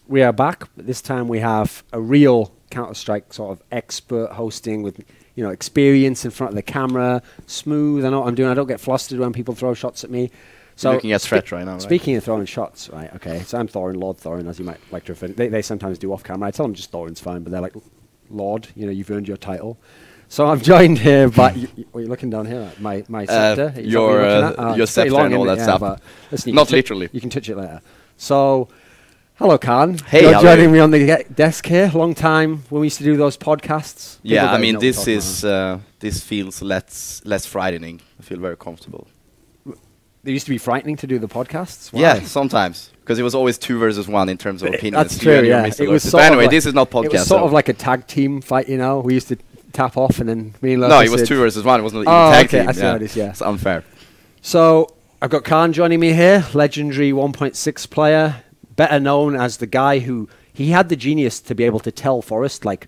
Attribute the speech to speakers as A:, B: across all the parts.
A: We are back. But this time we have a real Counter-Strike sort of expert hosting with, you know, experience in front of the camera, smooth. I know what I'm doing. I don't get flustered when people throw shots at me. So
B: you're looking at threat right now, right?
A: Speaking of throwing shots, right? Okay, so I'm Thorin, Lord Thorin, as you might like to refer. They sometimes do off camera. I tell them just Thorin's fine, but they're like, Lord, you know, you've earned your title. So I'm joined here by. You're looking down here at my scepter.
B: Your scepter and all that stuff.
A: Listen,
B: not literally.
A: You can touch it later. So, hello, Khan.
B: Hey,
A: you're joining me on the desk here. Long time when we used to do those podcasts.
B: Yeah, I mean, this is this feels less frightening. I feel very comfortable.
A: They used to be frightening to do the podcasts. Why?
B: Yeah, sometimes. Because it was always 2 versus 1 in terms of opinions.
A: That's true, yeah.
B: It was but anyway, this is not podcast.
A: It was sort of like a tag team fight, you know. We used to tap off and then me and Lopez.
B: No, it was 2 versus 1. It wasn't even tag team.
A: I see how it is, yeah.
B: It's unfair.
A: So, I've got Khan joining me here, legendary 1.6 player, better known as the guy who, he had the genius to be able to tell Forrest, like,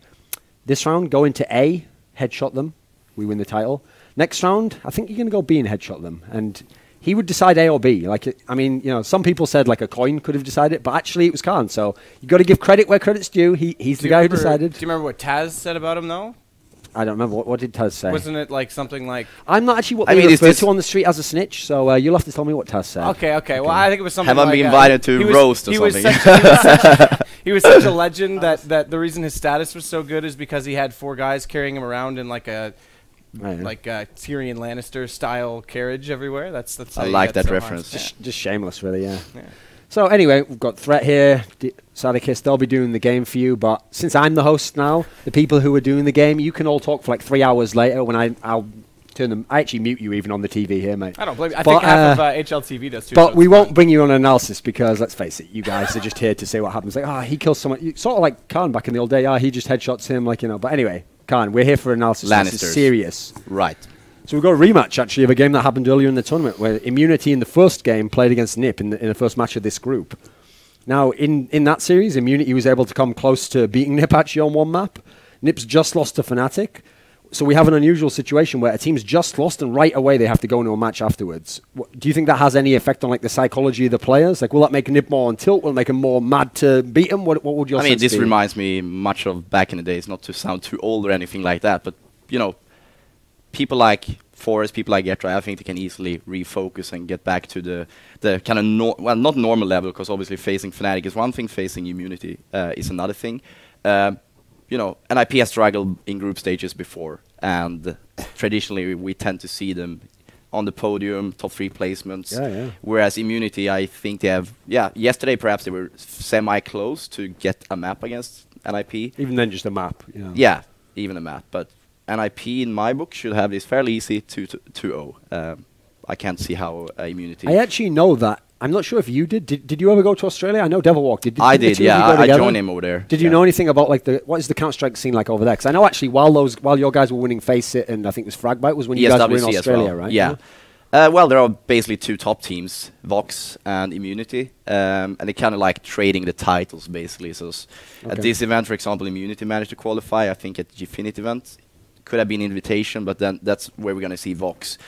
A: this round, go into A, headshot them, we win the title. Next round, I think you're going to go B and headshot them. And he would decide A or B. Like, I mean, you know, some people said like a coin could have decided, but actually it was Khan. So you got to give credit where credit's due. He's the guy who decided.
C: Do you remember what Taz said about him, though?
A: I don't remember. What did Taz say?
C: Wasn't it like something like...
A: I'm not actually what they refer to on the street as a snitch, so you'll have to tell me what Taz said.
C: Okay. Well, I think it was something
B: like... Have I been invited to roast or
C: something? He was such a legend that the reason his status was so good is because he had 4 guys carrying him around in like a... Like Tyrion Lannister style carriage everywhere. That's
B: I like that reference.
A: Just shameless, really. Yeah. So anyway, we've got Threat here, Sadikis. They'll be doing the game for you. But since I'm the host now, the people who are doing the game, you can all talk for like 3 hours later when I'll turn them. I actually mute you even on the TV here, mate.
C: I don't blame you. I think half of HLTV does too.
A: But so we won't bring you on analysis because let's face it, you guys are just here to say what happens. Like, he kills someone. Sort of like Khan back in the old day. He just headshots him, like, you know. But anyway. Khan, we're here for analysis. This is serious.
B: Right.
A: So we've got a rematch, actually, of a game that happened earlier in the tournament where Immunity in the first game played against NiP in the first match of this group. Now, in that series, Immunity was able to come close to beating NiP actually on one map. NiP's just lost to Fnatic. So we have an unusual situation where a team's just lost and right away they have to go into a match afterwards. Do you think that has any effect on like the psychology of the players? Like, will that make NiP more on tilt? Will it make them more mad to beat them? What would your sense be?
B: This reminds me much of back in the days, not to sound too old or anything like that, but, you know, people like Forrest, people like Getra, I think they can easily refocus and get back to the kind of, well, not normal level, because obviously facing Fnatic is one thing, facing Immunity is another thing. You know, NiP has struggled in group stages before, and traditionally we tend to see them on the podium, top 3 placements. Whereas Immunity, I think they have, yesterday perhaps they were semi-close to get a map against NiP.
A: Even then, just a map.
B: Yeah, even a map. But NiP, in my book, should have this fairly easy 2-0. I can't see how Immunity...
A: I actually know that. I'm not sure if you did. Did you ever go to Australia? I know Devilwalk did.
B: I did, yeah. I joined him over there.
A: Did you know anything about like what is the Counter-Strike scene like over there? Because I know actually while your guys were winning FACEIT and I think it was Fragbite was when you guys were in Australia, right?
B: Yeah. Well, there are basically 2 top teams, Vox and Immunity, and they're kind of like trading the titles basically. So at this event, for example, Immunity managed to qualify. I think at the Gfinity event could have been invitation, but then that's where we're going to see Vox.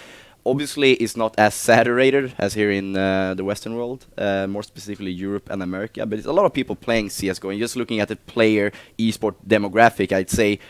B: Obviously, it's not as saturated as here in the Western world, more specifically Europe and America, but it's a lot of people playing CSGO. And just looking at the player esport demographic, I'd say,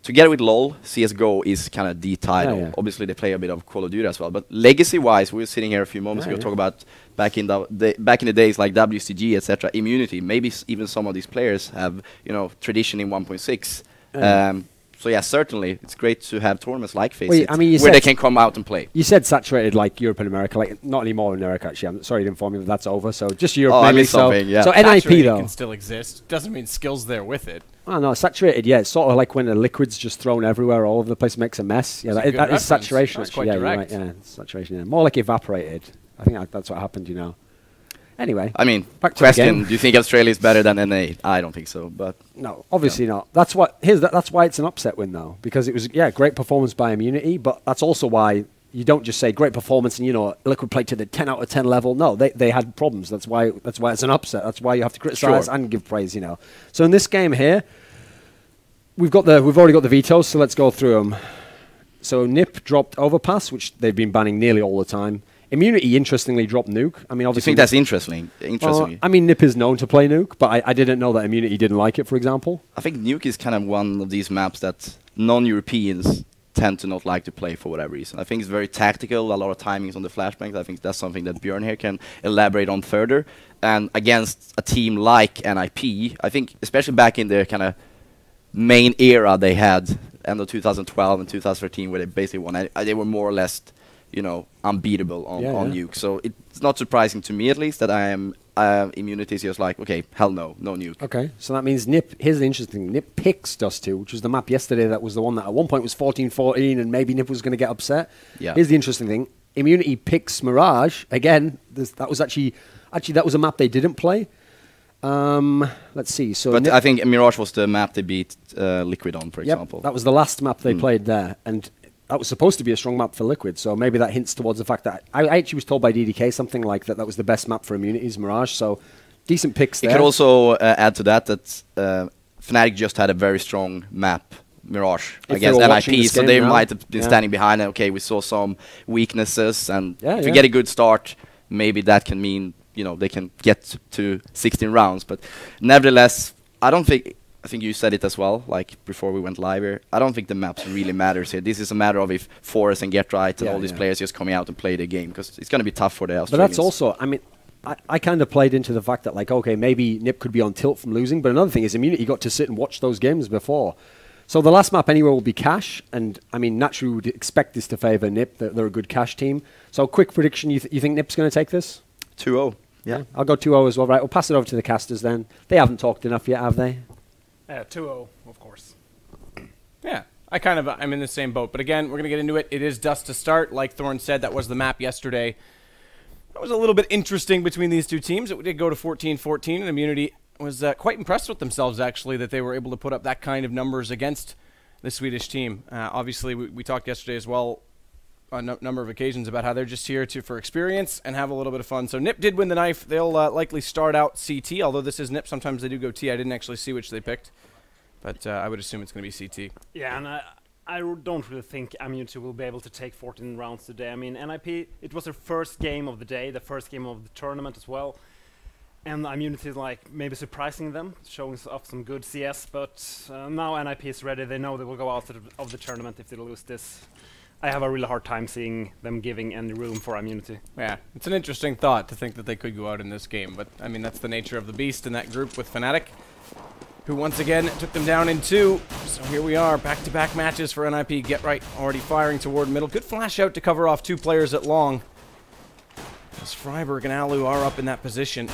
B: together with LoL, CSGO is kind of the title. Obviously, they play a bit of Call of Duty as well. But legacy-wise, we were sitting here a few moments ago talking about back in the days like WCG, etc. Immunity. Maybe even some of these players have, you know, tradition in 1.6. So yeah, certainly it's great to have tournaments like FACEIT where they can come out and play.
A: You said saturated like Europe and America, like not anymore in America actually. I'm sorry to inform you that that's over. So just Europe.
B: Oh,
A: mainly.
B: So
A: NiP though
C: can still exist. Doesn't mean skills there with it.
A: Oh no, saturated. Yeah, it's sort of like when the liquid's just thrown everywhere, all over the place, makes a mess. Yeah, that is saturation.
C: That's quite
A: Right,
C: direct.
A: yeah, saturation. Yeah. More like evaporated. I think that's what happened. You know. Anyway,
B: I mean, question: do you think Australia is better than NA? I don't think so, but
A: no, obviously not. That's what that's why it's an upset win though, because it was great performance by Immunity, but that's also why you don't just say great performance and you know Liquid played to the 10 out of 10 level. No, they had problems. That's why it's an upset. That's why you have to criticize and give praise. You know. So in this game here, we've already got the vetoes, so let's go through them. So NiP dropped Overpass, which they've been banning nearly all the time. Immunity, interestingly, dropped Nuke. I mean,
B: Do you
A: obviously...
B: think that's interesting?
A: I mean, NiP is known to play Nuke, but I didn't know that Immunity didn't like it, for example.
B: I think Nuke is kind of one of these maps that non-Europeans tend to not like to play for whatever reason. I think it's very tactical, a lot of timings on the flashbangs. I think that's something that Björn here can elaborate on further. And against a team like NiP, I think, especially back in their kind of main era they had, end of 2012 and 2013, where they basically won, they were more or less, you know, unbeatable on Nuke. So it's not surprising to me, at least, that I am Immunity is just like, okay, hell no Nuke.
A: Okay, so that means NiP, here's the interesting thing, NiP picks Dust 2, which was the map yesterday that was the one that at one point was 14-14 and maybe NiP was going to get upset.
B: Yeah.
A: Here's the interesting thing, Immunity picks Mirage, again, that was actually that was a map they didn't play. Let's see. So
B: but I think Mirage was the map they beat Liquid on, for example.
A: That was the last map they played there, and that was supposed to be a strong map for Liquid, so maybe that hints towards the fact that I actually was told by DDK something like that was the best map for Immunity's Mirage, so decent picks there.
B: You could also add to that Fnatic just had a very strong map, Mirage, against NiP, so they might have been standing behind it. Okay, we saw some weaknesses, and if you get a good start, maybe that can mean, you know, they can get to 16 rounds. But nevertheless, I think you said it as well, like before we went live here, I don't think the maps really matters here. This is a matter of if Forest and Get Right and all these players just coming out and play the game, because it's going to be tough for the Australians.
A: But that's also, I mean, I kind of played into the fact that, like, okay, maybe NiP could be on tilt from losing, but another thing is Immunity got to sit and watch those games before. So the last map anyway will be Cash, and I mean, naturally we would expect this to favour NiP. They're a good Cash team. So quick prediction, you think NiP's going to take this?
B: 2-0.
A: Yeah, I'll go 2-0 as well. Right, we'll pass it over to the casters then. They haven't talked enough yet, have they?
D: 2-0, of course.
C: Yeah, I'm in the same boat. But again, we're going to get into it. It is Dust to start. Like Thorn said, that was the map yesterday. That was a little bit interesting between these two teams. It did go to 14-14, and Immunity was quite impressed with themselves, actually, that they were able to put up that kind of numbers against the Swedish team. Obviously, we talked yesterday as well on a number of occasions about how they're just here for experience and have a little bit of fun. So NiP did win the knife. They'll likely start out CT, although this is NiP. Sometimes they do go T. I didn't actually see which they picked, but I would assume it's going to be CT.
D: Yeah, and I don't really think Immunity will be able to take 14 rounds today. I mean, NiP, it was their first game of the day, the first game of the tournament as well. And Immunity is like maybe surprising them, showing off some good CS, but now NiP is ready. They know they will go out of the tournament if they lose this. I have a really hard time seeing them giving any room for Immunity.
C: Yeah, it's an interesting thought to think that they could go out in this game, but I mean, that's the nature of the beast in that group with Fnatic, who once again took them down in 2. So here we are, back-to-back matches for NiP. Get Right already firing toward middle. Good flash out to cover off 2 players at long, as Freiburg and Alu are up in that position.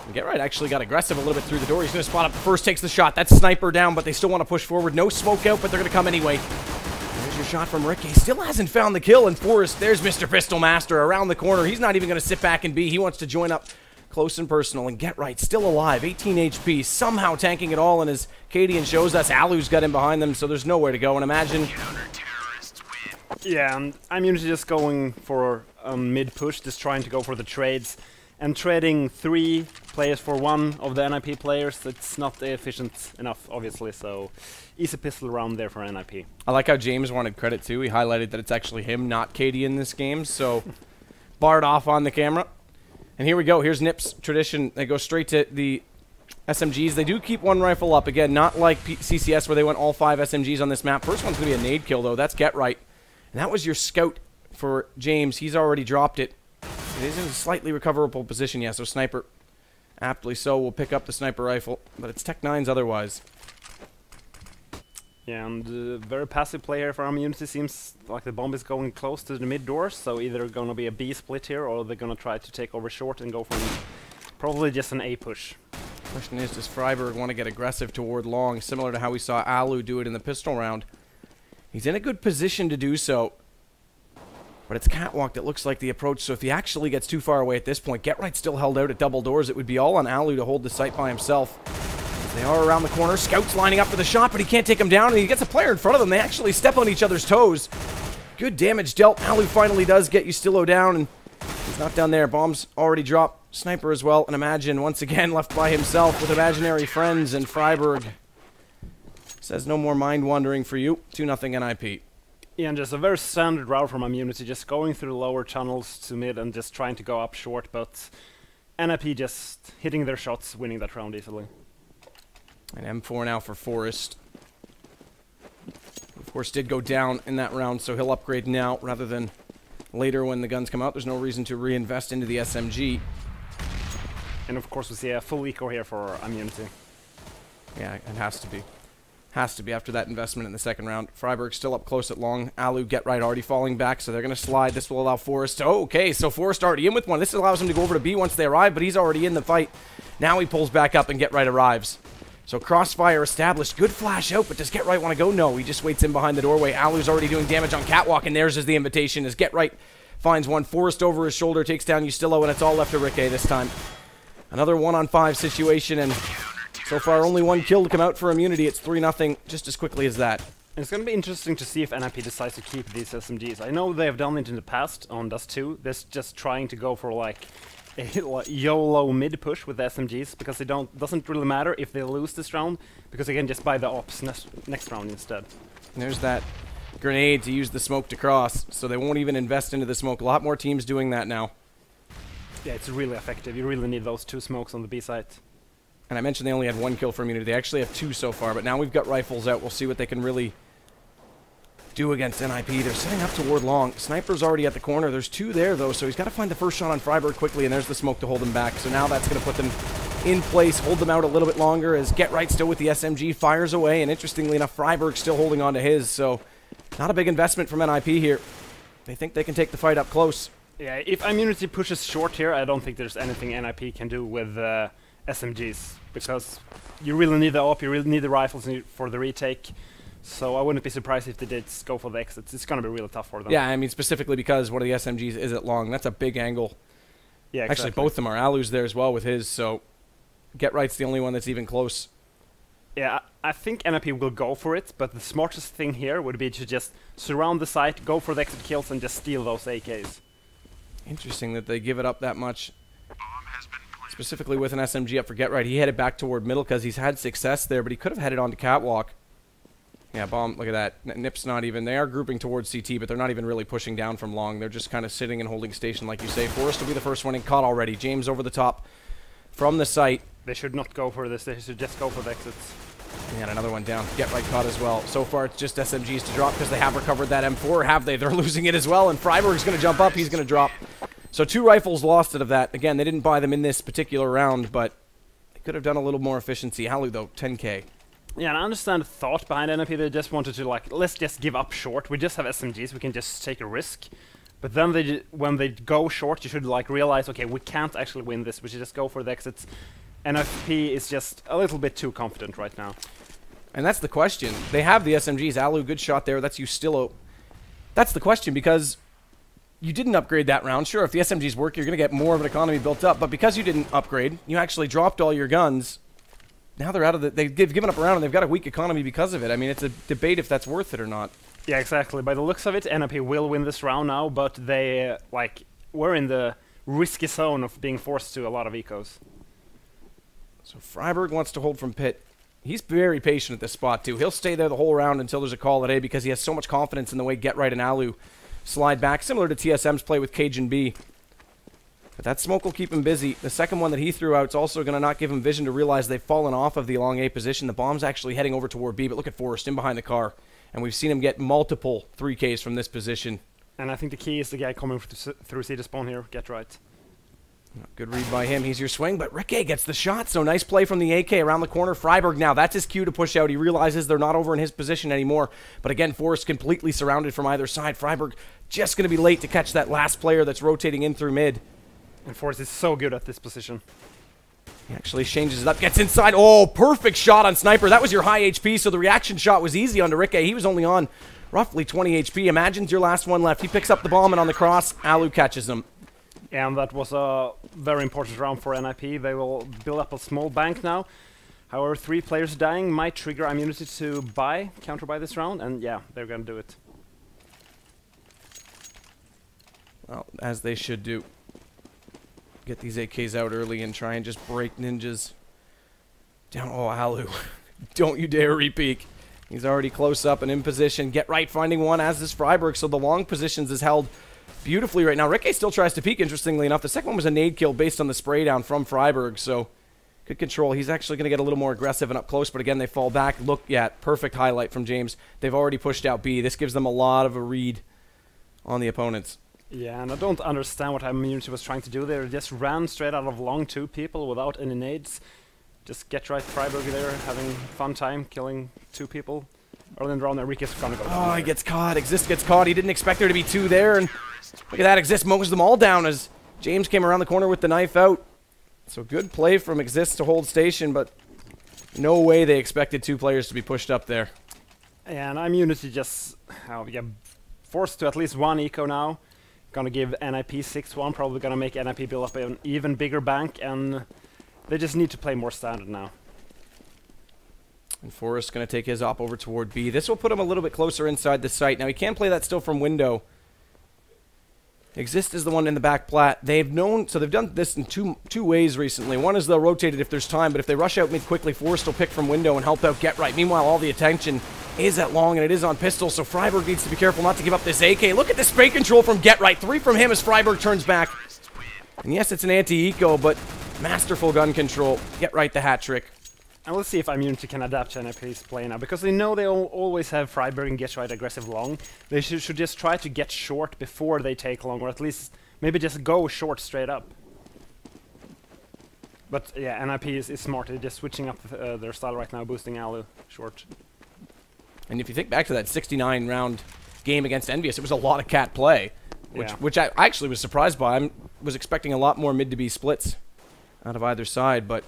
C: And Get Right actually got aggressive a little bit through the door. He's going to spot up first, takes the shot. That's Sniper down, but they still want to push forward. No smoke out, but they're going to come anyway. There's your shot from Ricky. Still hasn't found the kill, and Forrest, there's Mr. Pistol Master around the corner. He's not even going to sit back and be. He wants to join up close and personal, and Get Right still alive. 18 HP, somehow tanking it all, and as Cadian shows us, Alu's got him behind them, so there's nowhere to go, and imagine...
D: Yeah, and I'm usually just going for a mid-push, just trying to go for the trades. And trading 3 players for 1 of the NiP players, it's not efficient enough, obviously, so easy pistol round there for NiP.
C: I like how James wanted credit, too. He highlighted that it's actually him, not Katie, in this game, so barred off on the camera. And here we go. Here's NiP's tradition. They go straight to the SMGs. They do keep 1 rifle up. Again, not like CCS where they went all 5 SMGs on this map. First one's going to be a nade kill, though. That's Get Right. And that was your scout for James. He's already dropped it. It is in a slightly recoverable position, yeah, so Sniper, aptly so, will pick up the Sniper rifle, but it's Tech 9's otherwise.
D: Yeah, and very passive play here for Immunity. Seems like the bomb is going close to the mid doors, so either going to be a B split here, or they're going to try to take over short and go for probably just an A push.
C: Question is, does Freiburg want to get aggressive toward long, similar to how we saw Alu do it in the pistol round? He's in a good position to do so. But it's catwalk that looks like the approach, so if he actually gets too far away at this point, Get Right still held out at double doors. It would be all on Alu to hold the site by himself. They are around the corner. Scout's lining up for the shot, but he can't take him down, and he gets a player in front of them. They actually step on each other's toes. Good damage dealt. Alu finally does get Ustillo down, and he's not down there. Bombs already dropped. Sniper as well, and Imagine once again left by himself with imaginary friends, and Freiburg says no more mind wandering for you. 2-0 NiP.
D: Yeah, and just a very standard route from Immunity, just going through the lower tunnels to mid and just trying to go up short, but NiP just hitting their shots, winning that round easily.
C: And M4 now for Forrest. Of course, did go down in that round, so he'll upgrade now rather than later when the guns come out. There's no reason to reinvest into the SMG.
D: And of course we see a full eco here for Immunity.
C: Yeah, it has to be. Has to be after that investment in the second round. Freiburg still up close at long. Alu, Get Right already falling back, so they're going to slide. This will allow Forrest. Oh, okay, so Forrest already in with one. This allows him to go over to B once they arrive, but he's already in the fight. Now he pulls back up and Get Right arrives. So crossfire established. Good flash out, but does Get Right want to go? No, he just waits in behind the doorway. Alu's already doing damage on Catwalk, and theirs is the invitation as Get Right finds one. Forrest over his shoulder, takes down Ustillo, and it's all left to Rikke this time. Another 1-on-5 situation, and so far only one kill to come out for Immunity. It's 3-0 just as quickly as that.
D: And it's going to be interesting to see if NiP decides to keep these SMGs. I know they have done it in the past on Dust 2. They're just trying to go for like a YOLO mid push with the SMGs because it doesn't really matter if they lose this round because they can just buy the ops next round instead.
C: And there's that grenade to use the smoke to cross, so they won't even invest into the smoke. A lot more teams doing that now.
D: Yeah, it's really effective. You really need those 2 smokes on the B site.
C: And I mentioned they only had 1 kill for Immunity. They actually have 2 so far, but now we've got rifles out. We'll see what they can really do against NiP. They're setting up toward long. Sniper's already at the corner. There's 2 there, though, so he's got to find the first shot on Freiburg quickly, and there's the smoke to hold him back. So now that's going to put them in place, hold them out a little bit longer as Get Right still with the SMG, fires away, and interestingly enough, Freiburg still holding on to his, so not a big investment from NiP here. They think they can take the fight up close.
D: Yeah, if Immunity pushes short here, I don't think there's anything NiP can do with SMGs, because you really need the op, you really need the rifles for the retake. So I wouldn't be surprised if they did go for the exits. It's going to be really tough for them.
C: Yeah, I mean, specifically because one of the SMGs is at long. That's a big angle.
D: Yeah, exactly.
C: Actually, both of them are. Alu's there as well with his, so Get Right's the only one that's even close.
D: Yeah, I think NiP will go for it, but the smartest thing here would be to just surround the site, go for the exit kills, and just steal those AKs.
C: Interesting that they give it up that much. Specifically with an SMG up for Get Right. He headed back toward middle because he's had success there, but he could have headed on to Catwalk. Yeah, bomb, look at that. NiP's not even, they are grouping towards CT, but they're not even really pushing down from long. They're just kind of sitting and holding station, like you say. Forrest will be the first one in caught already. James over the top from the site.
D: They should not go for this, they should just go for the exits.
C: And another one down. Get Right caught as well. So far, it's just SMGs to drop because they have recovered that M4, have they? They're losing it as well, and Freiburg's going to jump up. He's going to drop. So 2 rifles lost out of that. Again, they didn't buy them in this particular round, but they could have done a little more efficiency. Halu, though, 10K.
D: Yeah, and I understand the thought behind NiP. They just wanted to, like, let's just give up short. We just have SMGs. We can just take a risk. But then when they go short, you should, like, realize, okay, we can't actually win this. We should just go for the exits. NiP is just a little bit too confident right now.
C: And that's the question. They have the SMGs. Alu, good shot there. That's Ustillo. That's the question, because you didn't upgrade that round. Sure, if the SMGs work, you're going to get more of an economy built up. But because you didn't upgrade, you actually dropped all your guns. Now they're out of the... They've given up a round, and they've got a weak economy because of it. I mean, it's a debate if that's worth it or not.
D: Yeah, exactly. By the looks of it, NiP will win this round now, but they, were in the risky zone of being forced to a lot of ecos.
C: So Freiburg wants to hold from pit. He's very patient at this spot, too. He'll stay there the whole round until there's a call at A because he has so much confidence in the way Get Right and Alu slide back, similar to TSM's play with Cajun B. But that smoke will keep him busy. The second one that he threw out is also going to not give him vision to realize they've fallen off of the long A position. The bomb's actually heading over toward B, but look at Forrest in behind the car. And we've seen him get multiple 3Ks from this position.
D: And I think the key is the guy coming through C to spawn here. Get Right.
C: Good read by him. He's your swing, but Rikke gets the shot. So nice play from the AK around the corner. Freiburg now, that's his cue to push out. He realizes they're not over in his position anymore. But again, Forrest completely surrounded from either side. Freiburg just going to be late to catch that last player that's rotating in through mid.
D: And Forrest is so good at this position.
C: He actually changes it up, gets inside. Oh, perfect shot on Sniper. That was your high HP, so the reaction shot was easy onto Rikke. He was only on roughly 20 HP. Imagines your last one left. He picks up the bomb, and on the cross, Alu catches him.
D: And that was a very important round for NiP. They will build up a small bank now. However, 3 players dying might trigger Immunity to counter buy this round, and yeah, they're going to do it.
C: Well, as they should do. Get these AKs out early and try and just break ninjas down. Oh, Alu. Don't you dare re-peek. He's already close up and in position. Get right finding one, as is Freiburg, so the long positions is held beautifully right now. Rikke still tries to peek, interestingly enough. The second one was a nade kill based on the spray down from Freiburg, so good control. He's actually going to get a little more aggressive and up close, but again, they fall back. Look, yeah, perfect highlight from James. They've already pushed out B. This gives them a lot of a read on the opponents.
D: Yeah, and I don't understand what Immunity was trying to do there. Just ran straight out of long 2 people without any nades. Just get right Freiburg there, having fun time, killing 2 people. Early in the round, Enrique's gonna go down.
C: Oh, he gets caught. Exist gets caught. He didn't expect there to be 2 there, and look at that. Exist mows them all down as James came around the corner with the knife out. So good play from Exist to hold station, but no way they expected 2 players to be pushed up there.
D: And Immunity just forced to at least 1 eco now. Gonna give NiP 6-1, probably gonna make NiP build up an even bigger bank, and they just need to play more standard now.
C: And Forrest going to take his op over toward B. This will put him a little bit closer inside the site. Now, he can play that still from window. Exist is the one in the back plat. They've known, so they've done this in two ways recently. One is they'll rotate it if there's time, but if they rush out mid quickly, Forrest will pick from window and help out Get Right. Meanwhile, all the attention is at long, and it is on pistol, so Freiburg needs to be careful not to give up this AK. Look at the spray control from Get Right. 3 from him as Freiburg turns back. And yes, it's an anti-eco, but masterful gun control. Get Right the hat trick.
D: And let's see if Immunity can adapt to NiP's play now, because they know they always have Freiburg and Get Right aggressive long. They should just try to get short before they take long, or at least maybe just go short straight up. But yeah, NiP is smart. They're just switching up their style right now, boosting Alu short.
C: And if you think back to that 69-round game against Envious, it was a lot of cat play, which I actually was surprised by. I was expecting a lot more mid to B splits out of either side, but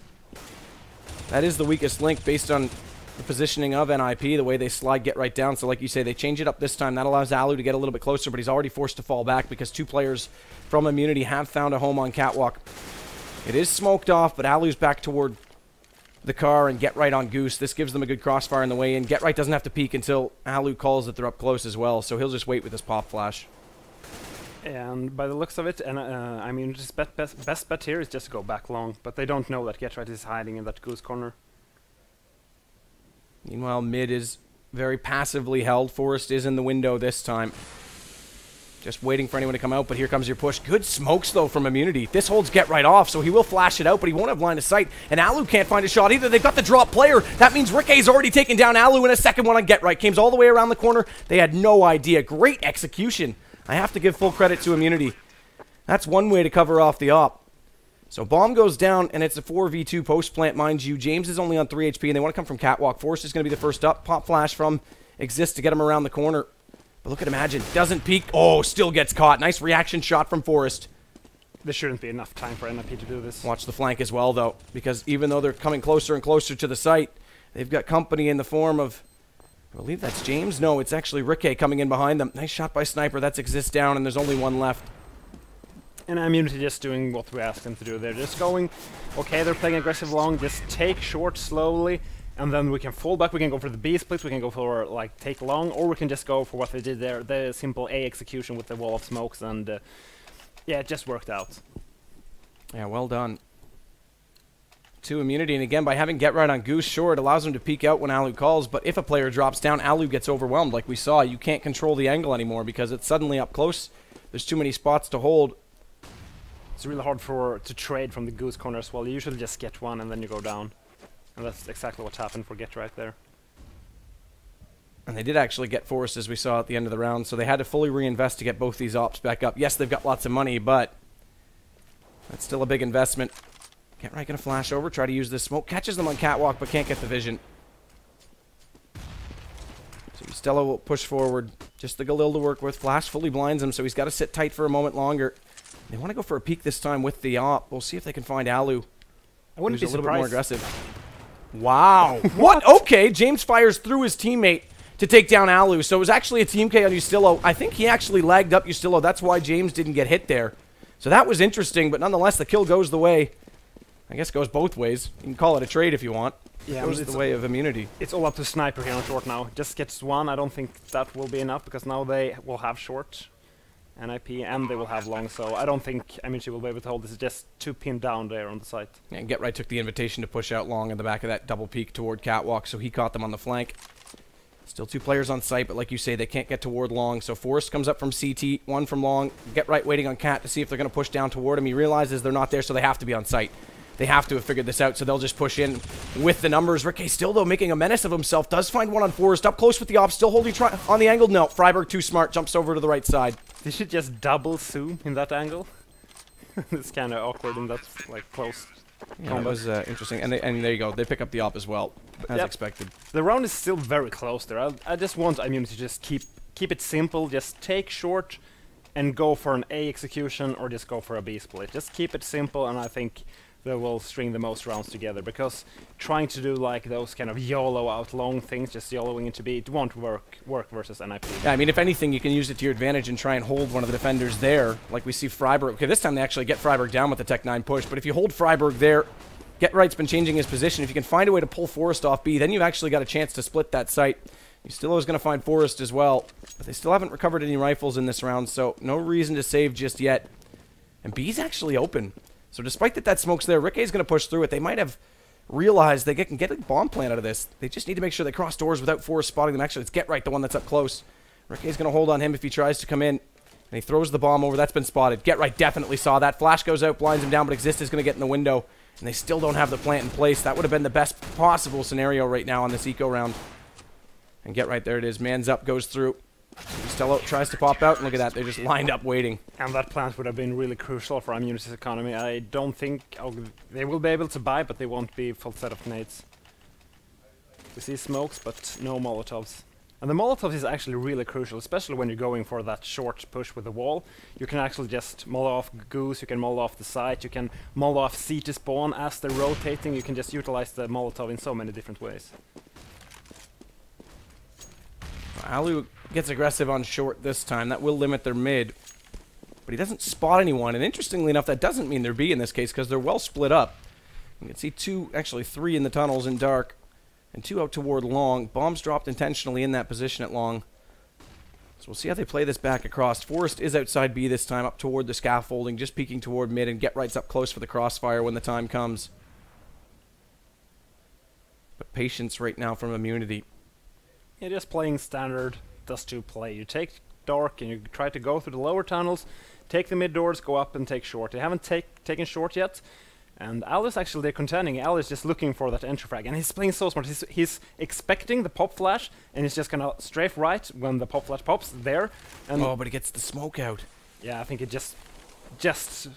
C: that is the weakest link based on the positioning of NiP, the way they slide Get Right down. So like you say, they change it up this time. That allows Alu to get a little bit closer, but he's already forced to fall back because 2 players from Immunity have found a home on Catwalk. It is smoked off, but Alu's back toward the car and Get Right on Goose. This gives them a good crossfire in the way in. Get Right doesn't have to peek until Alu calls that they're up close as well, so he'll just wait with his pop flash.
D: And by the looks of it, and I mean, just best bet here is just to go back long, but they don't know that Get Right is hiding in that goose corner.
C: Meanwhile, mid is very passively held. Forrest is in the window this time. Just waiting for anyone to come out, but here comes your push. Good smokes, though, from Immunity. This holds Get Right off, so he will flash it out, but he won't have line of sight. And Alu can't find a shot either. They've got the drop player. That means Ricke's already taken down Alu in a second one on Get Right. Comes all the way around the corner. They had no idea. Great execution. I have to give full credit to Immunity. That's one way to cover off the op. So bomb goes down, and it's a 4v2 post-plant, mind you. James is only on 3 HP, and they want to come from Catwalk. Forrest is going to be the first up. Pop flash from Exist to get him around the corner. But look at Imagine. Doesn't peek. Oh, still gets caught. Nice reaction shot from Forrest.
D: There shouldn't be enough time for NiP to do this.
C: Watch the flank as well, though, because even though they're coming closer and closer to the site, they've got company in the form of, I believe that's James. No, it's actually Rikke coming in behind them. Nice shot by Sniper. That's Exist down, and there's only one left.
D: And Immunity just doing what we asked them to do. They're just going, okay, they're playing aggressive long, just take short slowly, and then we can fall back, we can go for the B splits, we can go for, like, take long, or we can just go for what they did there, the simple A execution with the wall of smokes, and yeah, it just worked out.
C: Yeah, well done to Immunity, and again, by having Get Right on Goose, sure, it allows them to peek out when Alu calls, but if a player drops down, Alu gets overwhelmed, like we saw. You can't control the angle anymore because it's suddenly up close. There's too many spots to hold.
D: It's really hard to trade from the goose corner as well. You usually just get one and then you go down. And that's exactly what happened for Get Right there.
C: And they did actually get Forrest, as we saw at the end of the round, so they had to fully reinvest to get both these ops back up. Yes, they've got lots of money, but that's still a big investment. Get Right gonna flash over, try to use this smoke. Catches them on Catwalk, but can't get the vision. So Stella will push forward. Just the Galil to work with. Flash fully blinds him, so he's got to sit tight for a moment longer. They want to go for a peek this time with the op. We'll see if they can find Alu.
D: I wouldn't be
C: a little bit more aggressive.
D: surprised.
C: Wow. What? Okay, James fires through his teammate to take down Alu. So it was actually a team K on Ustillo. I think he actually lagged up Ustillo. That's why James didn't get hit there. So that was interesting, but nonetheless, the kill goes the way. I guess goes both ways. You can call it a trade if you want.
D: Yeah,
C: goes the way of Immunity.
D: It's all up to Sniper here on short now. Just gets one. I don't think that will be enough because now they will have short NiP and they will have long. So I don't think Immunity will be able to hold this. It's just 2 pinned down there on the site.
C: Yeah, and Get Right took the invitation to push out long in the back of that double peek toward Catwalk, so he caught them on the flank. Still 2 players on site, but like you say, they can't get toward long. So Forrest comes up from CT, 1 from long. Get right waiting on Cat to see if they're going to push down toward him. He realizes they're not there, so they have to be on site. They have to have figured this out, so they'll just push in with the numbers. Ricky still, though, making a menace of himself. Does find one on Forrest. Up close with the op. Still holding on the angle. No, Freiburg too smart. Jumps over to the right side.
D: They should just double zoom in that angle. It's kind of awkward in that, like, close.
C: Yeah, that was interesting. And there you go. They pick up the op as well, as expected.
D: The round is still very close there. I just want Immunity to just keep it simple. Just take short and go for an A execution or just go for a B split. Just keep it simple, and I think they will string the most rounds together, because trying to do like those kind of YOLO out long things, just YOLOing into B, it won't work versus NiP.
C: Yeah, I mean, if anything, you can use it to your advantage and try and hold one of the defenders there, like we see Freiburg. Okay, this time they actually get Freiburg down with the Tech 9 push, but if you hold Freiburg there, Get Right's been changing his position. If you can find a way to pull Forrest off B, then you've actually got a chance to split that site. You still always going to find Forrest as well, but they still haven't recovered any rifles in this round, so no reason to save just yet. And B's actually open. So despite that smoke's there, Rickey's going to push through it. They might have realized they can get a bomb plant out of this. They just need to make sure they cross doors without Forrest spotting them. Actually, it's Get Right, the one that's up close. Rickey's going to hold on him if he tries to come in. And he throws the bomb over. That's been spotted. Get Right definitely saw that. Flash goes out, blinds him down, but Exist is going to get in the window. And they still don't have the plant in place. That would have been the best possible scenario right now on this eco round. And Get Right, there it is. Man's up, goes through. Costello tries to pop out, and look at that. They're just lined up waiting.
D: And that plant would have been really crucial for Immunity's economy. I don't think they will be able to buy, but they won't be full set of nades. We see smokes, but no Molotovs. And the Molotov is actually really crucial, especially when you're going for that short push with the wall. You can actually just mull off Goose, you can mull off the site, you can mull off C to spawn as they're rotating. You can just utilize the Molotov in so many different ways.
C: Alu gets aggressive on short this time. That will limit their mid. But he doesn't spot anyone. And interestingly enough, that doesn't mean they're B in this case, because they're well split up. You can see 2, actually 3 in the tunnels in dark. And 2 out toward long. Bombs dropped intentionally in that position at long. So we'll see how they play this back across. Forrest is outside B this time, up toward the scaffolding, just peeking toward mid, and Get Right's up close for the crossfire when the time comes. But patience right now from Immunity.
D: Yeah, just playing standard Dust2 play. You take dark and you try to go through the lower tunnels, take the mid doors, go up and take short. They haven't taken short yet, and Al is actually there contending. Al is just looking for that entry frag, and he's playing so smart. He's expecting the pop flash, and he's just gonna strafe right when the pop flash pops there. And
C: oh, but he gets the smoke out.
D: Yeah, I think it just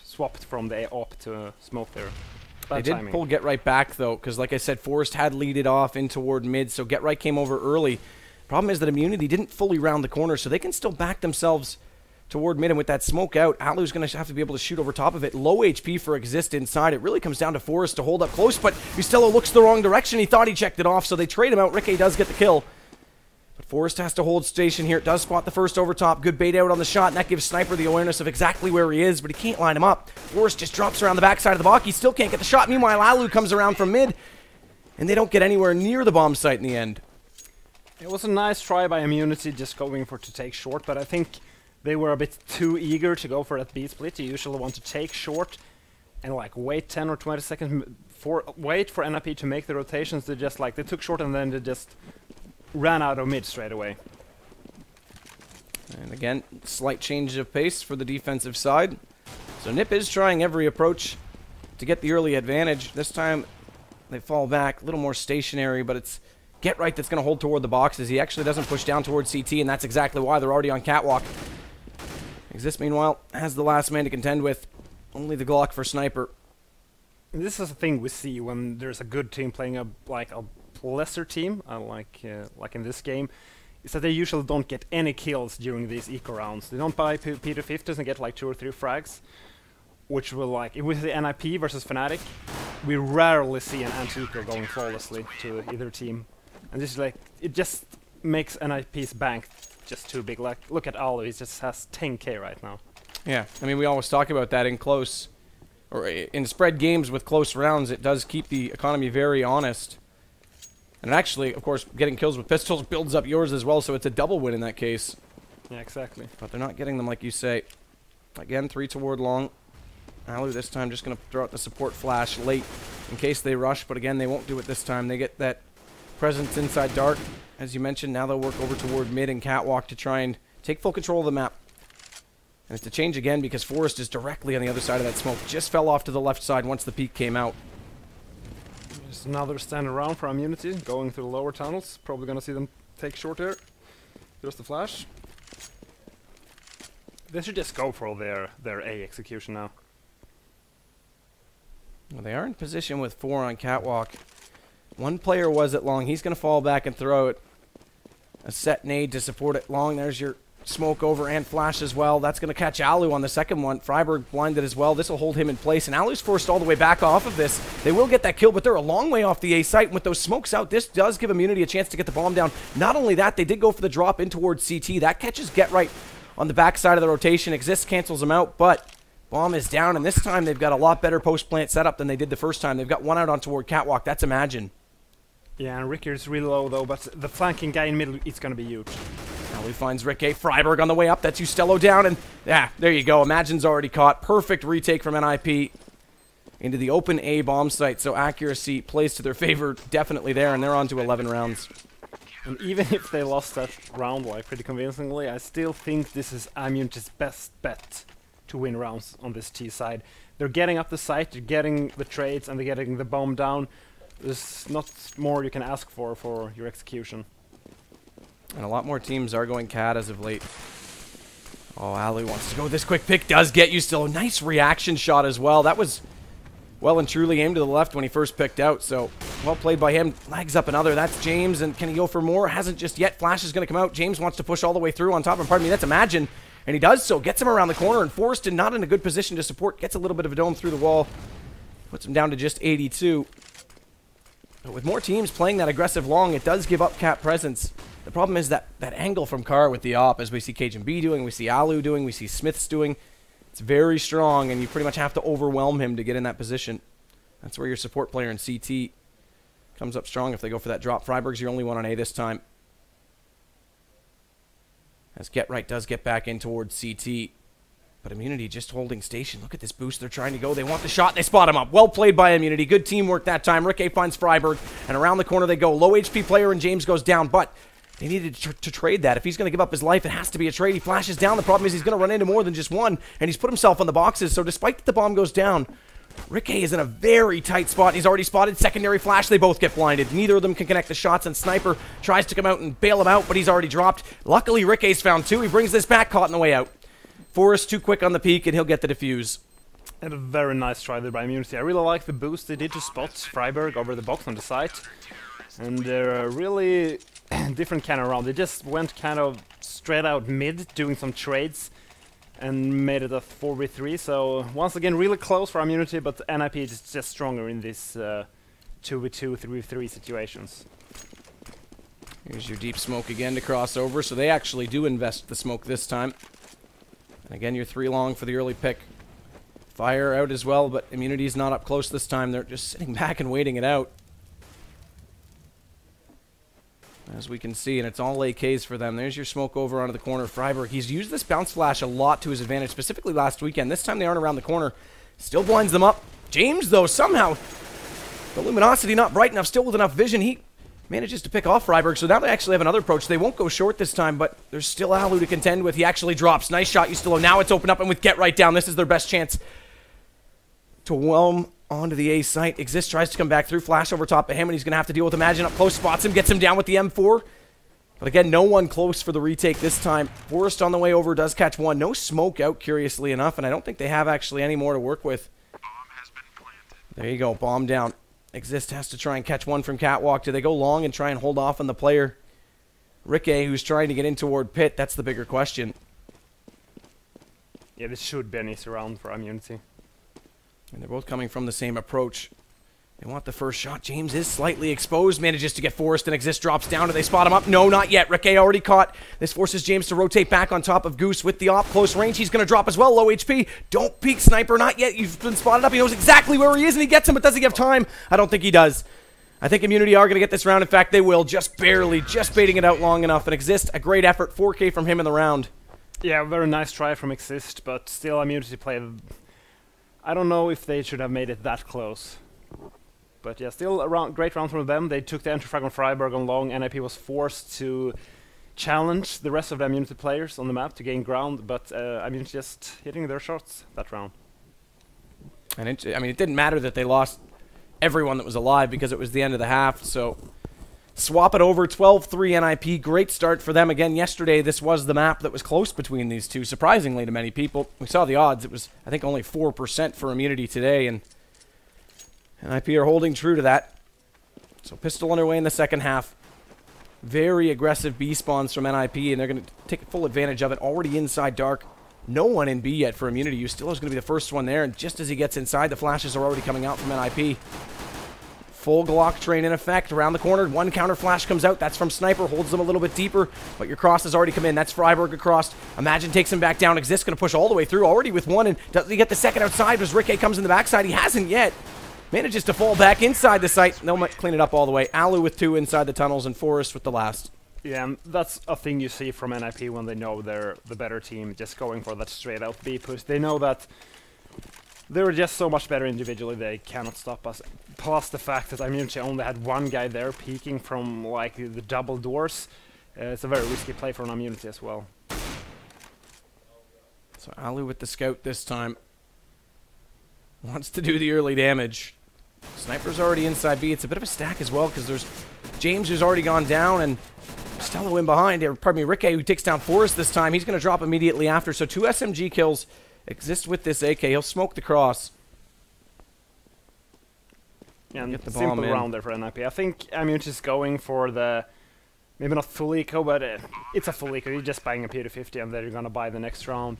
D: swapped from the op to smoke there.
C: They did pull Get Right back, though, because like I said, Forrest had leaded off in toward mid, so Get Right came over early. Problem is that Immunity didn't fully round the corner, so they can still back themselves toward mid, and with that smoke out, Alu's going to have to be able to shoot over top of it. Low HP for Exist inside. It really comes down to Forrest to hold up close, but Costello looks the wrong direction. He thought he checked it off, so they trade him out. Ricky does get the kill. But Forrest has to hold station here. It does spot the first over top. Good bait out on the shot, and that gives Sniper the awareness of exactly where he is, but he can't line him up. Forrest just drops around the backside of the block. He still can't get the shot. Meanwhile, Alu comes around from mid, and they don't get anywhere near the bomb site in the end.
D: It was a nice try by Immunity just going for to take short, but I think they were a bit too eager to go for that B split. You usually want to take short and like wait 10 or 20 seconds wait for NiP to make the rotations. They just like they took short and then they just ran out of mid straight away.
C: And again, slight change of pace for the defensive side. So NiP is trying every approach to get the early advantage. This time they fall back, a little more stationary, but it's Get Right that's going to hold toward the boxes. He actually doesn't push down toward CT, and that's exactly why they're already on catwalk. Exist, meanwhile, has the last man to contend with. Only the Glock for Sniper.
D: This is a thing we see when there's a good team playing a lesser team, like in this game, is that they usually don't get any kills during these eco rounds. They don't buy P250s and get like 2 or 3 frags, which will like, if we see NiP versus Fnatic, we rarely see an anti-eco going flawlessly to either team. And this is like, it just makes NiP's bank just too big. Like, look at Alu, he just has 10k right now.
C: Yeah, I mean, we always talk about that in close, or in spread games with close rounds. It does keep the economy very honest. And actually, of course, getting kills with pistols builds up yours as well, so it's a double win in that case.
D: Yeah, exactly.
C: But they're not getting them like you say. Again, 3 toward long. Alu this time just going to throw out the support flash late in case they rush, but again, they won't do it this time. They get that presence inside dark, as you mentioned, now they'll work over toward mid and Catwalk to try and take full control of the map. And it's to change again because Forest is directly on the other side of that smoke. Just fell off to the left side once the peak came out.
D: Just another stand around for Immunity, going through the lower tunnels. Probably gonna see them take short here. There's the flash. They should just go for their A execution now.
C: Well, they are in position with 4 on Catwalk. One player was at long. He's going to fall back and throw it. A set nade to support it long. There's your smoke over and flash as well. That's going to catch Alu on the second one. Freiburg blinded as well. This will hold him in place. And Alu's forced all the way back off of this. They will get that kill, but they're a long way off the A site. And with those smokes out, this does give Immunity a chance to get the bomb down. Not only that, they did go for the drop in towards CT. That catches Get Right on the back side of the rotation. Exist cancels him out, but bomb is down. And this time they've got a lot better post-plant setup than they did the first time. They've got one out on toward Catwalk. That's Imagine.
D: Yeah, and Ricker's really low though, but the flanking guy in middle is going to be huge.
C: Now he finds Rick Freiburg on the way up. That's Ustello down, and yeah, there you go. Imagine's already caught. Perfect retake from NiP into the open A bomb site, so accuracy plays to their favor definitely there, and they're on to 11 rounds.
D: And even if they lost that round like pretty convincingly, I still think this is Immunity's best bet to win rounds on this T side. They're getting up the site, they're getting the trades, and they're getting the bomb down. There's not more you can ask for your execution.
C: And a lot more teams are going CAD as of late. Oh, Ali wants to go. This quick pick does get you still. A nice reaction shot as well. That was well and truly aimed to the left when he first picked out. So, well played by him. Lags up another. That's James. And can he go for more? Hasn't just yet. Flash is going to come out. James wants to push all the way through on top. And pardon me, that's Imagine. And he does so. Gets him around the corner. And Forreston not in a good position to support. Gets a little bit of a dome through the wall. Puts him down to just 82. But with more teams playing that aggressive long, it does give up cap presence. The problem is that angle from Carr with the op, as we see Cajun B doing, we see Alu doing, we see Smiths doing, it's very strong, and you pretty much have to overwhelm him to get in that position. That's where your support player in CT comes up strong if they go for that drop. Freiburg's your only one on A this time. As Get Right does get back in towards CT. But Immunity just holding station. Look at this boost they're trying to go. They want the shot. They spot him up. Well played by Immunity. Good teamwork that time. Rick finds Freiburg. And around the corner they go. Low HP player and James goes down. But they needed to trade that. If he's going to give up his life, it has to be a trade. He flashes down. The problem is he's going to run into more than just one. And he's put himself on the boxes. So despite that the bomb goes down, Rick is in a very tight spot. He's already spotted. Secondary flash. They both get blinded. Neither of them can connect the shots. And Sniper tries to come out and bail him out. But he's already dropped. Luckily, Rick's found 2. He brings this back. Caught on the way out. Forrest too quick on the peak, and he'll get the defuse.
D: And a very nice try there by Immunity. I really like the boost they did to spot Freiburg over the box on the site. And they're a really different kind of round. They just went kind of straight out mid, doing some trades, and made it a 4v3. So once again, really close for Immunity, but NiP is just stronger in these 2v2, 3v3 situations.
C: Here's your deep smoke again to cross over, so they actually do invest the smoke this time. And again, you're 3 long for the early pick. Fire out as well, but Immunity's not up close this time. They're just sitting back and waiting it out. As we can see, and it's all AKs for them. There's your smoke over onto the corner. Freiburg, he's used this bounce flash a lot to his advantage, specifically last weekend. This time they aren't around the corner. Still blinds them up. James, though, somehow, the luminosity not bright enough, still with enough vision. He manages to pick off Freiburg, so now they actually have another approach. They won't go short this time, but there's still Alu to contend with. He actually drops. Nice shot, Ustello. Now it's open up, and with Get Right down, this is their best chance to whelm onto the A site. Exist tries to come back through. Flash over top of him, and he's going to have to deal with Imagine up close. Spots him, gets him down with the M4. But again, no one close for the retake this time. Forrest on the way over does catch one. No smoke out, curiously enough, and I don't think they have actually any more to work with.
E: Bomb has been planted.
C: There you go, bomb down. Exist has to try and catch one from Catwalk. Do they go long and try and hold off on the player? Rick who's trying to get in toward Pit, that's the bigger question.
D: Yeah, this should be an easy round for Immunity.
C: And they're both coming from the same approach. They want the first shot. James is slightly exposed, manages to get Forrest, and Exist drops down. Do they spot him up? No, not yet. Rick already caught. This forces James to rotate back on top of Goose with the op. Close range. He's going to drop as well. Low HP. Don't peek, Sniper. Not yet. You've been spotted up. He knows exactly where he is, and he gets him, but does he have time? I don't think he does. I think Immunity are going to get this round. In fact, they will. Just barely. Just baiting it out long enough. And Exist, a great effort. 4K from him in the round.
D: Yeah, very nice try from Exist, but still Immunity played... I don't know if they should have made it that close. But yeah, still a great round from them. They took the entry frag on Freiburg on long. NiP was forced to challenge the rest of the Immunity players on the map to gain ground, but Immunity just hitting their shots that round.
C: And it didn't matter that they lost everyone that was alive because it was the end of the half, so swap it over, 12-3 NiP. Great start for them. Again, yesterday this was the map that was close between these two, surprisingly to many people. We saw the odds. It was, I think, only 4% for Immunity today, and NiP are holding true to that. So pistol underway in the second half. Very aggressive B spawns from NiP, and they're going to take full advantage of it. Already inside dark. No one in B yet for Immunity. Ustilo's going to be the first one there, and just as he gets inside, the flashes are already coming out from NiP. Full Glock train in effect. Around the corner, one counter flash comes out. That's from Sniper. Holds them a little bit deeper, but your cross has already come in. That's Freiburg across. Imagine takes him back down. Exist going to push all the way through. Already with one, and does he get the second outside? As Rikke comes in the backside, he hasn't yet. Manages to fall back inside the site. They'll clean it up all the way. Alu with 2 inside the tunnels, and Forrest with the last.
D: Yeah, and that's a thing you see from NiP when they know they're the better team, just going for that straight out B push. They know that they're just so much better individually, they cannot stop us. Plus the fact that Immunity only had one guy there peeking from like the double doors. It's a very risky play for an Immunity as well.
C: So Alu with the scout this time. Wants to do the early damage. Sniper's already inside B. It's a bit of a stack as well because there's James who's already gone down and Stello in behind. Pardon me, Rikke who takes down Forrest this time. He's going to drop immediately after. So 2 SMG kills exist with this AK. He'll smoke the cross.
D: Yeah, and
C: get the
D: simple
C: bomb in.
D: round there for NiP. I think Immunity is going for the, maybe not full eco, but it's a full eco. You're just buying a P250 and then you're going to buy the next round.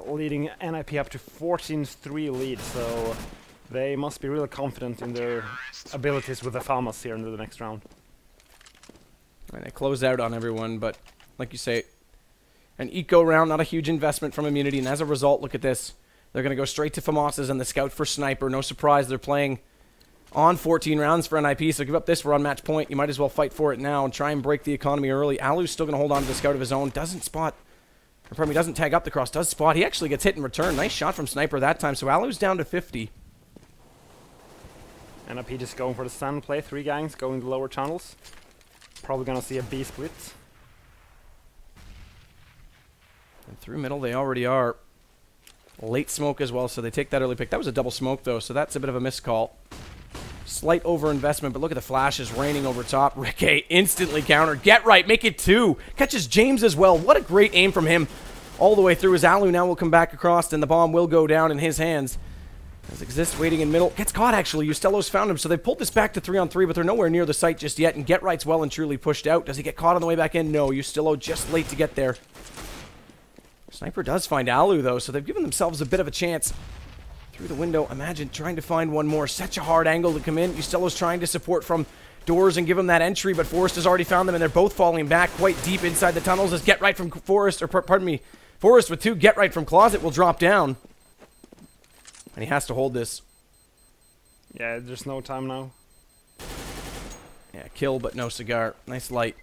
D: Leading NiP up to 14-3 lead, so they must be really confident in their abilities with the FAMAs here in the next round.
C: And they close out on everyone, but like you say, an eco round, not a huge investment from Immunity, and as a result, look at this. They're going to go straight to FAMAS's and the scout for Sniper. No surprise, they're playing on 14 rounds for NiP, so give up this for unmatched point. You might as well fight for it now and try and break the economy early. Alu's still going to hold on to the scout of his own. Doesn't spot, or pardon me, doesn't tag up the cross. Does spot. He actually gets hit in return. Nice shot from Sniper that time, so Alu's down to 50.
D: NiP just going for the stand play. 3 gangs going the lower tunnels. Probably going to see a B split.
C: And through middle they already are. Late smoke as well, so they take that early pick. That was a double smoke, though, so that's a bit of a missed call. Slight overinvestment, but look at the flashes raining over top. Rikke instantly countered. Get right, make it 2. Catches James as well. What a great aim from him all the way through. As Alu now will come back across, and the bomb will go down in his hands. As Exist waiting in middle. Gets caught, actually. Ustelo's found him, so they pulled this back to 3-on-3, but they're nowhere near the site just yet, and Get Right's well and truly pushed out. Does he get caught on the way back in? No, Ustelo just late to get there. Sniper does find Alu, though, so they've given themselves a bit of a chance. Through the window, imagine trying to find one more. Such a hard angle to come in. Ustelo's trying to support from doors and give him that entry, but Forrest has already found them, and they're both falling back quite deep inside the tunnels as Get Right from Forrest, or pardon me, Forrest with 2, Get Right from Closet will drop down. And he has to hold this.
D: Yeah, there's no time now.
C: Yeah, kill, but no cigar. Nice light.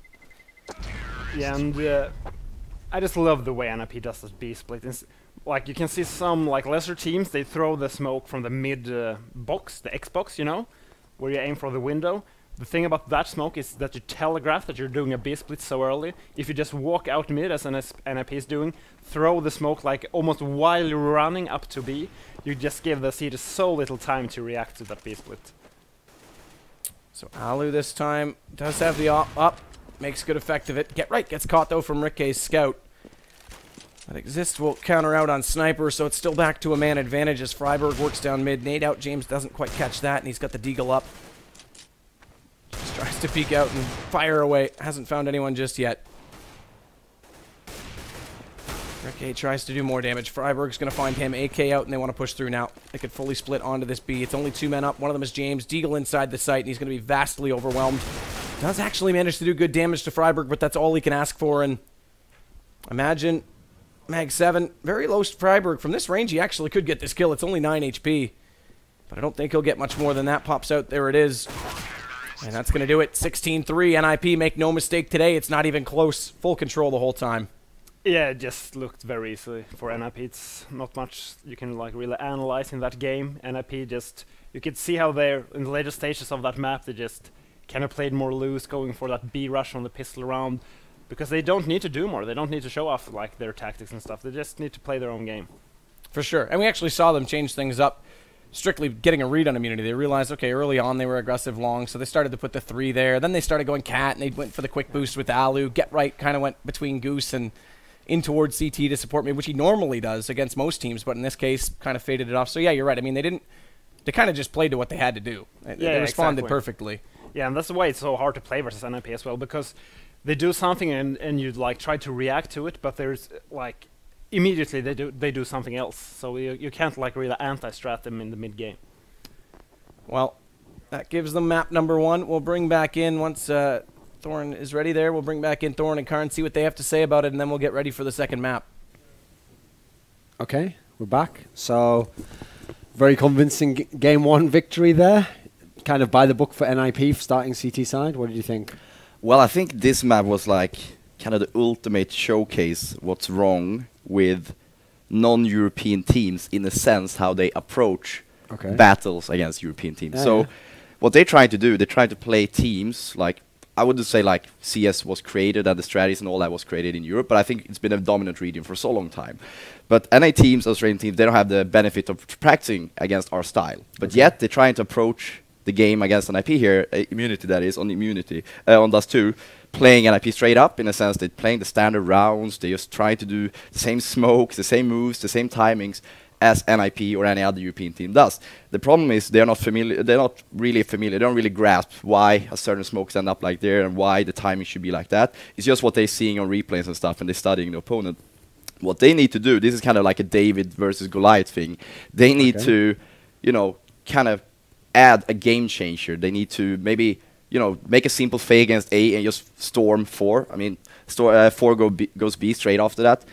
D: Yeah, and I just love the way NiP does this B split. Like, you can see some like lesser teams, they throw the smoke from the mid box, the Xbox, you know, where you aim for the window. The thing about that smoke is that you telegraph that you're doing a B split so early. If you just walk out mid, as NiP is doing, throw the smoke like almost while you're running up to B, you just give the CT so little time to react to that B split.
C: So Alu this time does have the up, makes good effect of it. Get Right gets caught though from Rikke's scout. But Exist will counter out on Sniper, so it's still back to a man advantage as Freiburg works down mid. Nade out, James doesn't quite catch that, and he's got the deagle up. Just tries to peek out and fire away. Hasn't found anyone just yet. Rikke tries to do more damage. Freiburg's going to find him. AK out, and they want to push through now. They could fully split onto this B. It's only 2 men up. One of them is James. Deagle inside the site, and he's going to be vastly overwhelmed. Does actually manage to do good damage to Freiburg, but that's all he can ask for. And imagine Mag 7. Very low Freiburg. From this range, he actually could get this kill. It's only 9 HP. But I don't think he'll get much more than that. Pops out. There it is. And that's going to do it. 16-3. NiP, make no mistake today. It's not even close. Full control the whole time.
D: Yeah, it just looked very easy for NiP. It's not much you can like really analyze in that game. NiP just you could see how they're in the later stages of that map. They just kind of played more loose, going for that B rush on the pistol round, because they don't need to do more. They don't need to show off like their tactics and stuff. They just need to play their own game.
C: For sure. And we actually saw them change things up, strictly getting a read on immunity. They realized, okay, early on they were aggressive long, so they started to put the 3 there. Then they started going cat, and they went for the quick boost with Alu. Get Right kind of went between Goose and in towards CT to support me, which he normally does against most teams, but in this case kind of faded it off. So yeah, you're right. I mean, they kind of just played to what they had to do. They responded perfectly.
D: Yeah, and that's why it's so hard to play versus NiP as well, because they do something and you like try to react to it, but there's like immediately they do something else. So you can't like really anti-strat them in the mid game.
C: Well, that gives them map number 1. We'll bring back in once Thorn is ready there. We'll bring back in Thorn and Karn, see what they have to say about it, and then we'll get ready for the second map.
A: Okay, we're back. So, very convincing game 1 victory there. Kind of by the book for NiP starting CT side. What did you think?
B: Well, I think this map was like kind of the ultimate showcase what's wrong with non-European teams in the sense how they approach battles against European teams. What they're trying to do, they're trying to play teams like, I wouldn't say like CS was created and the strategies and all that was created in Europe, but I think it's been a dominant region for so long time. But NA teams, Australian teams, they don't have the benefit of practicing against our style. But yet they're trying to approach the game against NiP here, Immunity that is, on Immunity, on Dust 2, playing NiP straight up in a sense. They're playing the standard rounds, they just try to do the same smokes, the same moves, the same timings as NiP or any other European team does. The problem is they're not really familiar, they don't really grasp why a certain smokes end up like there and why the timing should be like that. It's just what they're seeing on replays and stuff, and they're studying the opponent. What they need to do, this is kind of like a David versus Goliath thing. They need to, you know, kind of add a game changer. They need to maybe, you know, make a simple fake against A and just storm 4. I mean, 4 goes B straight after that.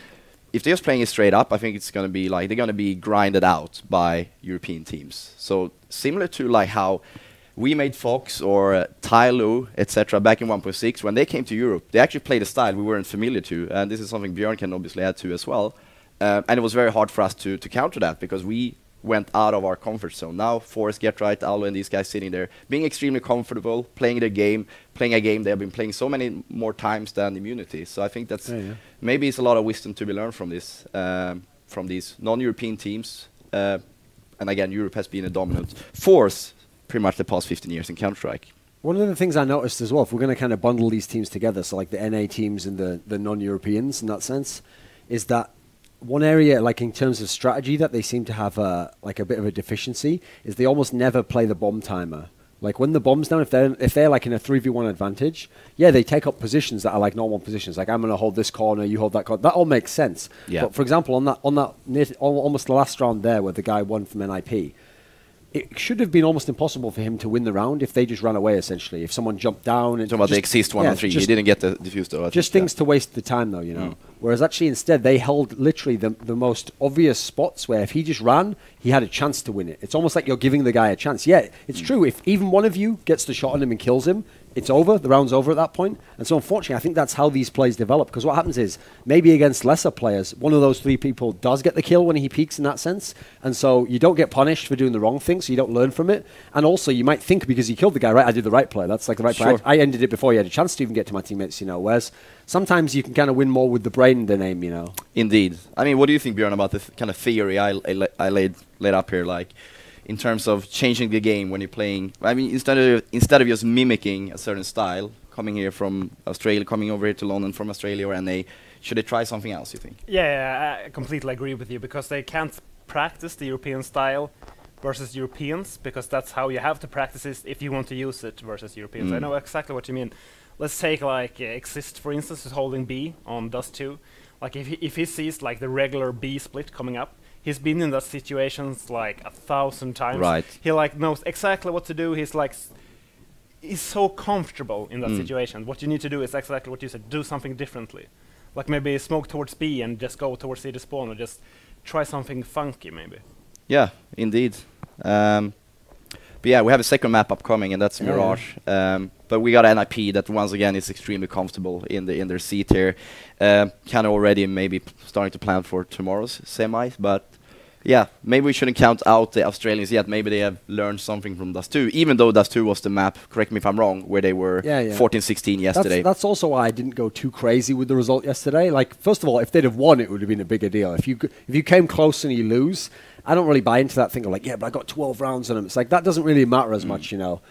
B: If they're just playing it straight up, I think it's going to be like they're going to be grinded out by European teams. So similar to like how we made Fox or Tyloo, etc. back in 1.6, when they came to Europe, they actually played a style we weren't familiar to, and this is something Björn can obviously add to as well. And it was very hard for us to counter that because we went out of our comfort zone. Now Forrest, Get Right, Alu, and these guys sitting there, being extremely comfortable, playing their game, playing a game they have been playing so many more times than Immunity. So I think that's maybe it's a lot of wisdom to be learned from this, from these non-European teams. And again, Europe has been a dominant force pretty much the past 15 years in Counter-Strike.
A: One of the things I noticed as well, if we're going to kind of bundle these teams together, so like the NA teams and the non-Europeans in that sense, is that one area, like in terms of strategy, that they seem to have like a bit of a deficiency is they almost never play the bomb timer. Like when the bomb's down, if they're like in a 3v1 advantage, yeah, they take up positions that are like normal positions. Like I'm going to hold this corner, you hold that corner. That all makes sense. Yeah. But for example, on that almost the last round there, where the guy won from NiP, it should have been almost impossible for him to win the round if they just ran away, essentially. If someone jumped down...
B: Talking about the Exist 1 and 3, he didn't get the defuse though.
A: Just things to waste the time though, you know. Whereas actually instead they held literally the most obvious spots where if he just ran, he had a chance to win it. It's almost like you're giving the guy a chance. Yeah, it's true. If even one of you gets the shot on him and kills him, it's over. The round's over at that point. And so unfortunately, I think that's how these plays develop. Because what happens is, maybe against lesser players, one of those 3 people does get the kill when he peaks in that sense. And so you don't get punished for doing the wrong thing, so you don't learn from it. And also, you might think because he killed the guy, right, I did the right play. That's like the right play. I ended it before he had a chance to even get to my teammates, you know. Whereas sometimes you can kind of win more with the brain than aim, you know.
B: Indeed. I mean, what do you think, Björn, about the kind of theory I laid up here? Like, in terms of changing the game when you're playing, I mean, instead of just mimicking a certain style, coming here from Australia, coming over here to London from Australia or NA, should they try something else, you think?
D: Yeah, I completely agree with you, because they can't practice the European style versus Europeans, because that's how you have to practice it if you want to use it versus Europeans. I know exactly what you mean. Let's take like Exist, for instance, who's holding B on Dust 2. Like if he sees like the regular B split coming up, he's been in those situations like 1,000 times.
B: Right.
D: He like knows exactly what to do. He's so comfortable in that situation. What you need to do is exactly what you said. Do something differently. Like maybe smoke towards B and just go towards C to spawn, or just try something funky maybe.
B: Yeah, indeed. But yeah, we have a second map upcoming, and that's Mirage. But we got NiP that once again is extremely comfortable in their seat here. Kind of already maybe starting to plan for tomorrow's semis, but yeah, maybe we shouldn't count out the Australians yet. Maybe they have learned something from Dust 2, even though Dust 2 was the map, correct me if I'm wrong, where they were 14-16 yesterday.
A: That's also why I didn't go too crazy with the result yesterday. Like, first of all, if they'd have won, it would have been a bigger deal. If you came close and you lose, I don't really buy into that thing of like, yeah, but I got 12 rounds on them. It's like, that doesn't really matter as much, you know.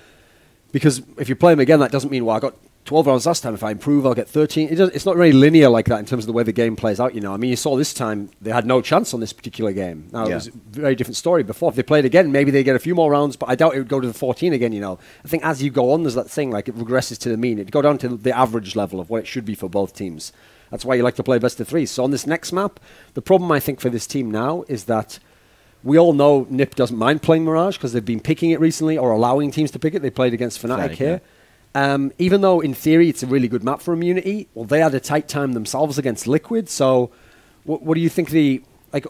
A: Because if you play them again, that doesn't mean, well, I got 12 rounds last time. If I improve, I'll get 13. It's not really linear like that in terms of the way the game plays out, you know. I mean, you saw this time they had no chance on this particular game. Now, it was a very different story before. If they played again, maybe they get a few more rounds, but I doubt it would go to the 14 again, you know. I think as you go on, there's that thing, like it regresses to the mean. It'd go down to the average level of what it should be for both teams. That's why you like to play best of three. So on this next map, the problem I think for this team now is that we all know NiP doesn't mind playing Mirage because they've been picking it recently or allowing teams to pick it. They played against Fnatic here. Even though in theory it's a really good map for Immunity, well, they had a tight time themselves against Liquid. So what do you think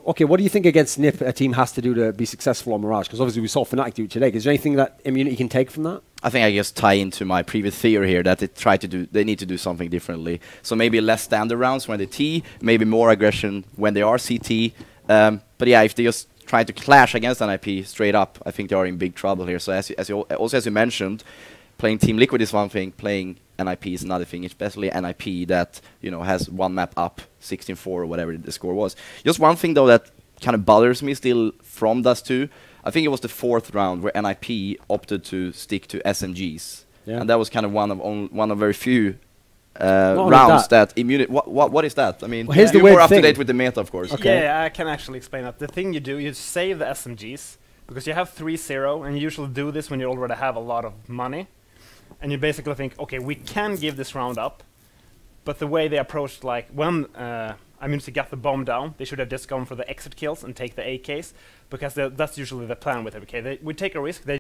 A: what do you think against NiP a team has to do to be successful on Mirage? Because obviously we saw Fnatic do it today. Is there anything that Immunity can take from that?
B: I think I just tie into my previous theory here that they need to do something differently. So maybe less standard rounds when they T, maybe more aggression when they are CT. But yeah, if they just try to clash against NiP straight up, I think they are in big trouble here. So as you mentioned, playing Team Liquid is one thing, playing NiP is another thing, especially NiP that, you know, has one map up, 16-4 or whatever the score was. Just one thing though that kind of bothers me still from Dust 2, I think it was the 4th round where NiP opted to stick to SMGs. Yeah. And that was kind of one of very few rounds that Immunity. What is that? I mean,
A: well,
B: you're more up to date with the meta, of course.
D: Okay. Yeah, I can actually explain that. The thing you do, you save the SMGs because you have 3-0, and you usually do this when you already have a lot of money, and you basically think, okay, we can give this round up, but the way they approached, like when Immunity got the bomb down, they should have just gone for the exit kills and take the AKs, because that's usually the plan with it. Okay, we take a risk. They